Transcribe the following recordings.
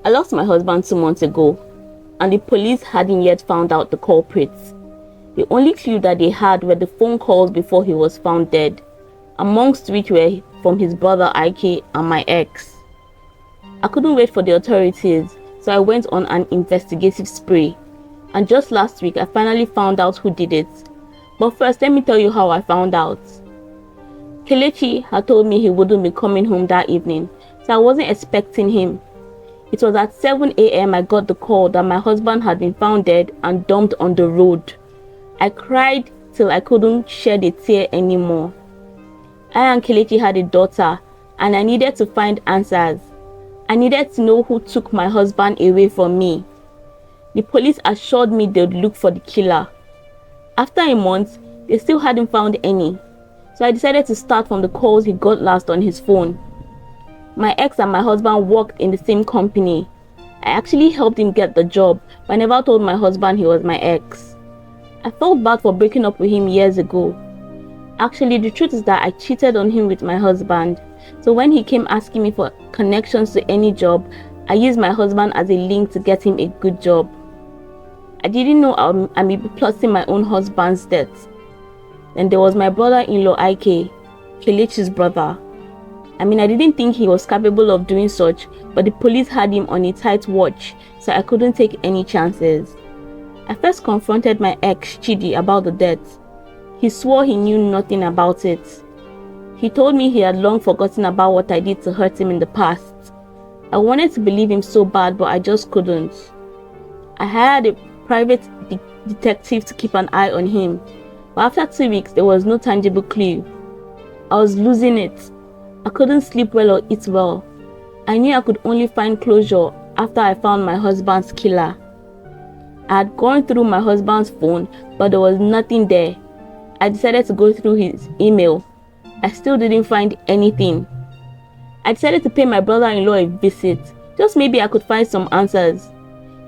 I lost my husband 2 months ago, and the police hadn't yet found out the culprits. The only clue that they had were the phone calls before he was found dead, amongst which were from his brother Ike and my ex. I couldn't wait for the authorities, so I went on an investigative spree, and just last week I finally found out who did it. But first, let me tell you how I found out. Kelechi had told me he wouldn't be coming home that evening, so I wasn't expecting him. It was at 7 a.m. I got the call that my husband had been found dead and dumped on the road. I cried till I couldn't shed a tear anymore. I and Kelechi had a daughter, and I needed to find answers. I needed to know who took my husband away from me. The police assured me they'd look for the killer. After a month, they still hadn't found any, so I decided to start from the calls he got last on his phone. My ex and my husband worked in the same company. I actually helped him get the job, but I never told my husband he was my ex. I felt bad for breaking up with him years ago. Actually, the truth is that I cheated on him with my husband. So when he came asking me for connections to any job, I used my husband as a link to get him a good job. I didn't know I may be plotting my own husband's death. Then there was my brother-in-law Ike, Kelechi's brother. I didn't think he was capable of doing such, but the police had him on a tight watch, so I couldn't take any chances. I first confronted my ex, Chidi, about the death. He swore he knew nothing about it. He told me he had long forgotten about what I did to hurt him in the past. I wanted to believe him so bad, but I just couldn't. I hired a private detective to keep an eye on him, but after 2 weeks, there was no tangible clue. I was losing it. I couldn't sleep well or eat well. I knew I could only find closure after I found my husband's killer. I had gone through my husband's phone, but there was nothing there. I decided to go through his email. I still didn't find anything. I decided to pay my brother-in-law a visit. Just maybe I could find some answers.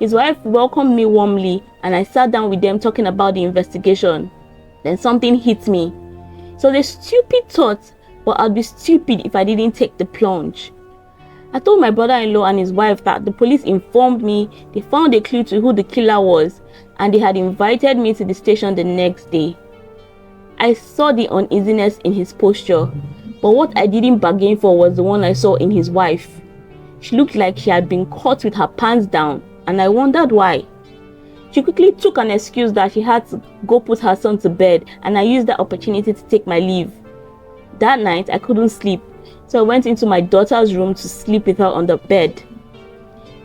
His wife welcomed me warmly, and I sat down with them talking about the investigation. Then something hit me. So the stupid thought, but I'd be stupid if I didn't take the plunge. I told my brother-in-law and his wife that the police informed me they found a clue to who the killer was, and they had invited me to the station the next day. I saw the uneasiness in his posture, but what I didn't bargain for was the one I saw in his wife. She looked like she had been caught with her pants down, and I wondered why. She quickly took an excuse that she had to go put her son to bed, and I used that opportunity to take my leave. That night, I couldn't sleep, so I went into my daughter's room to sleep with her on the bed.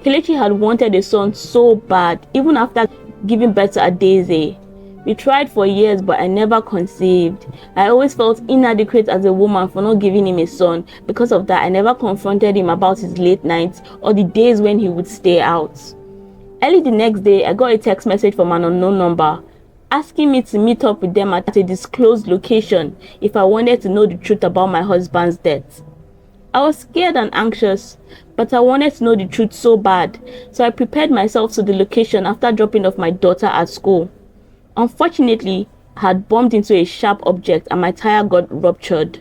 Kelechi had wanted a son so bad, even after giving birth to Daisy. We tried for years, but I never conceived. I always felt inadequate as a woman for not giving him a son. Because of that, I never confronted him about his late nights or the days when he would stay out. Early the next day, I got a text message from an unknown number, asking me to meet up with them at a disclosed location if I wanted to know the truth about my husband's death. I was scared and anxious, but I wanted to know the truth so bad, so I prepared myself to the location after dropping off my daughter at school. Unfortunately, I had bumped into a sharp object and my tire got ruptured.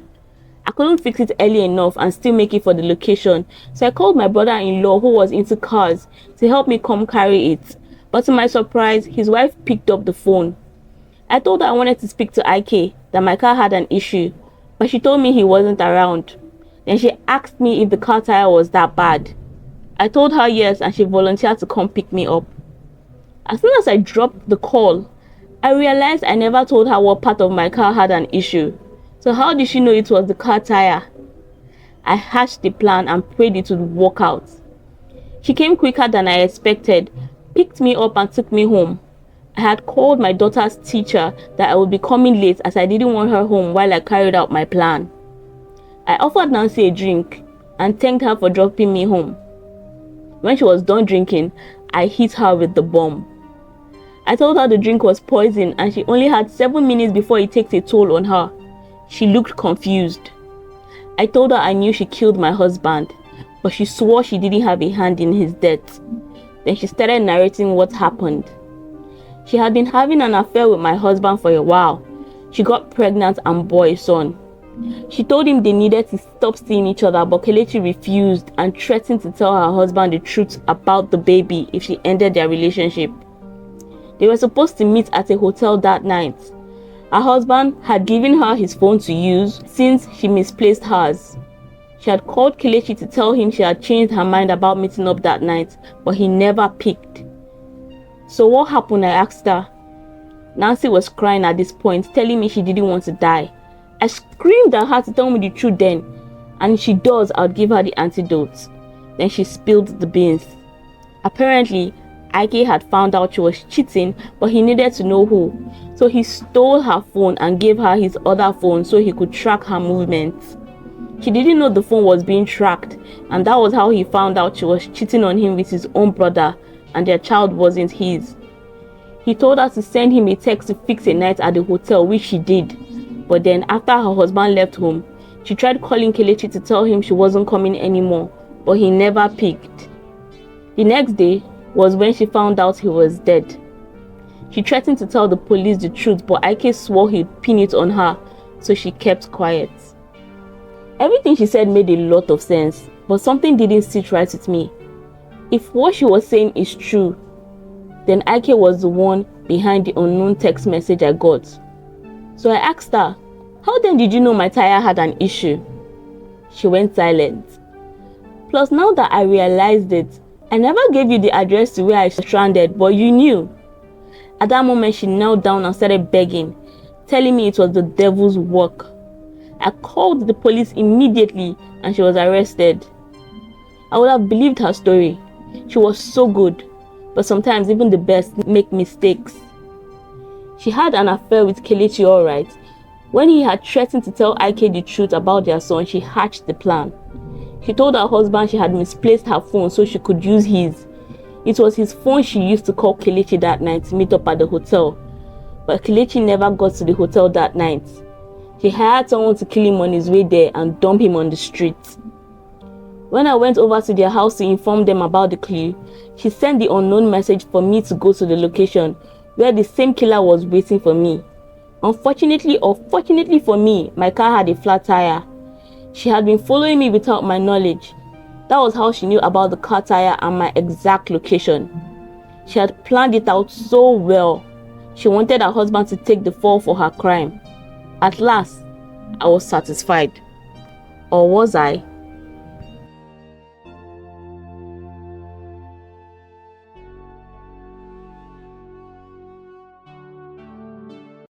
I couldn't fix it early enough and still make it for the location, so I called my brother-in-law who was into cars to help me come carry it. But to my surprise, his wife picked up the phone. I told her I wanted to speak to Ike, that my car had an issue, but she told me he wasn't around. Then she asked me if the car tire was that bad. I told her yes, and she volunteered to come pick me up. As soon as I dropped the call, I realized I never told her what part of my car had an issue. So how did she know it was the car tire? I hatched the plan and prayed it would work out. She came quicker than I expected, picked me up and took me home. I had called my daughter's teacher that I would be coming late as I didn't want her home while I carried out my plan. I offered Nancy a drink and thanked her for dropping me home. When she was done drinking, I hit her with the bomb. I told her the drink was poison and she only had 7 minutes before it takes a toll on her. She looked confused. I told her I knew she killed my husband, but she swore she didn't have a hand in his death. Then she started narrating what happened. She had been having an affair with my husband for a while. She got pregnant and bore a son. She told him they needed to stop seeing each other, but Kelechi refused and threatened to tell her husband the truth about the baby if she ended their relationship. They were supposed to meet at a hotel that night. Her husband had given her his phone to use since she misplaced hers. She had called Kelechi to tell him she had changed her mind about meeting up that night, but he never picked. So what happened? I asked her. Nancy was crying at this point, telling me she didn't want to die. I screamed at her to tell me the truth then, and if she does, I'll give her the antidote. Then she spilled the beans. Apparently, Ike had found out she was cheating, but he needed to know who. So he stole her phone and gave her his other phone so he could track her movements. She didn't know the phone was being tracked, and that was how he found out she was cheating on him with his own brother and their child wasn't his. He told her to send him a text to fix a night at the hotel, which she did. But then after her husband left home, she tried calling Kelechi to tell him she wasn't coming anymore, but he never picked. The next day was when she found out he was dead. She threatened to tell the police the truth, but Ike swore he'd pin it on her, so she kept quiet. Everything she said made a lot of sense, but something didn't sit right with me. If what she was saying is true, then Ike was the one behind the unknown text message I got. So I asked her, how then did you know my tire had an issue? She went silent. Plus, now that I realized it, I never gave you the address to where I stranded, but you knew. At that moment, she knelt down and started begging, telling me it was the devil's work. I called the police immediately and she was arrested. I would have believed her story. She was so good, but sometimes even the best make mistakes. She had an affair with Kelechi, alright. When he had threatened to tell Ike the truth about their son, she hatched the plan. She told her husband she had misplaced her phone so she could use his. It was his phone she used to call Kelechi that night to meet up at the hotel. But Kelechi never got to the hotel that night. She hired someone to kill him on his way there and dump him on the street. When I went over to their house to inform them about the clue, she sent the unknown message for me to go to the location where the same killer was waiting for me. Unfortunately or fortunately for me, my car had a flat tire. She had been following me without my knowledge. That was how she knew about the car tire and my exact location. She had planned it out so well. She wanted her husband to take the fall for her crime. At last, I was satisfied. Or was I?